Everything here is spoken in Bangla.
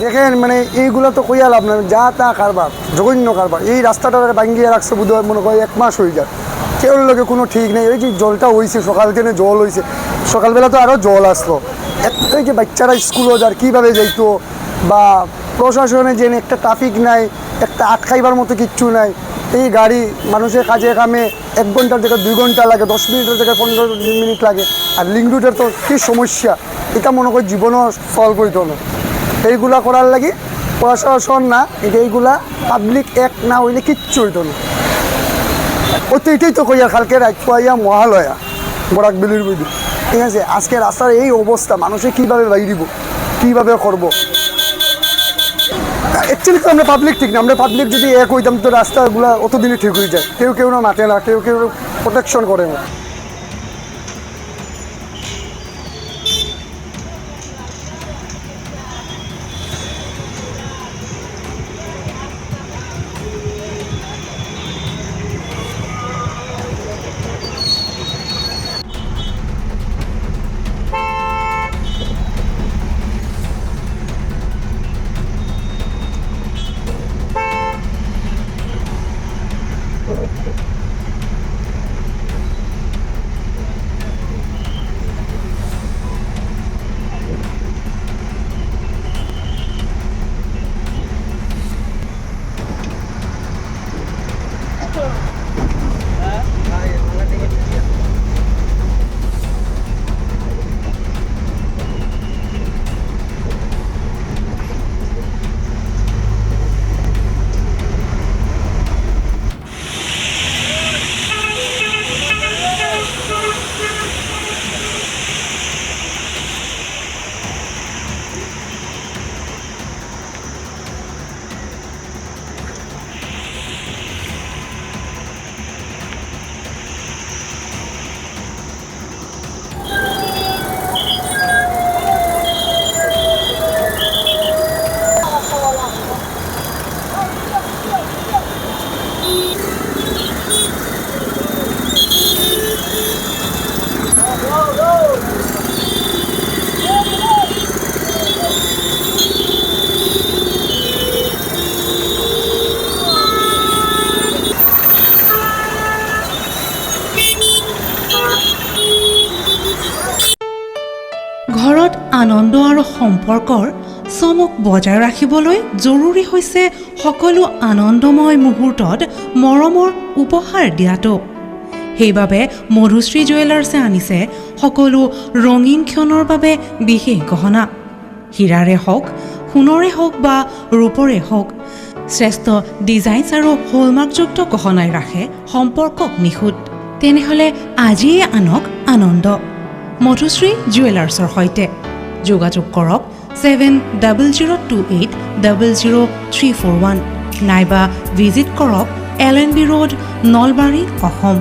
দেখেন মানে এইগুলো তো কইয়া লাভ না, যা তা কারবার, জঘন্য কারবার। এই রাস্তাটা ভাঙ্গিয়ে রাখছে বোধ হয় মনে হয় 1 মাস হয়ে যায়, কেউ লোকে কোনো ঠিক নেই। এই যে জলটা হয়েছে সকাল থেকে, জল হয়েছে, সকালবেলা তো আরও জল আসলো। এই যে বাচ্চারা স্কুলও যার কীভাবে যাইতো, বা প্রশাসনে যে একটা ট্রাফিক নাই, একটা আটকাইবার মতো কিচ্ছু নাই। এই গাড়ি মানুষের কাজে কামে 1 ঘন্টার জায়গায় 2 ঘন্টা লাগে, 10 মিনিটের জায়গায় 15 মিনিট লাগে। আর লিঙ্ক রুটের তো কী সমস্যা, এটা মনে করি জীবনও সলভ হইতো না। এইগুলা করার লাগে প্রশাসন না, এইগুলা পাবলিক অ্যাক্ট না হইলে কিচ্ছু হইতো না। ও তো এটাই তো কইয়া কালকে রাজপুয়া মহালয়া বরাকবিলির বুঝি, ঠিক আছে। আজকে রাস্তার এই অবস্থা, মানুষে কীভাবে বাইরিব, কীভাবে করবো। অ্যাকচুয়ালি তো আমরা পাবলিক ঠিক না, আমরা পাবলিক যদি এক হইতাম তো রাস্তাগুলো অতদিনই ঠিক হয়ে যায়। কেউ কেউ না মাঠে না, কেউ কেউ প্রোটেকশন করে না। ঘৰত আনন্দ আৰু সম্পৰ্কৰ চমক বজাই ৰাখিবলৈ জৰুৰী হৈছে সকলো আনন্দময় মুহূৰ্তত মৰমৰ উপহাৰ দিয়াটো। সেইবাবে মধুশ্ৰী জুৱেলাৰ্ছে আনিছে সকলো ৰঙীন ক্ষণৰ বাবে বিশেষ গহনা। হীৰাৰে হওক, সোণৰে হওক বা ৰূপৰে হওক, শ্ৰেষ্ঠ ডিজাইনছ আৰু হলমাৰ্কযুক্ত গহনাই ৰাখে সম্পৰ্কক নিখুঁত। তেনেহ'লে আজিয়ে আনক আনন্দ মধুশ্ৰী জুৱেলাৰ্ছৰ সৈতে। যোগাযোগ কৰক 7002800341 নাইবা ভিজিট কৰক LNB ৰোড, নলবাৰী, অসম।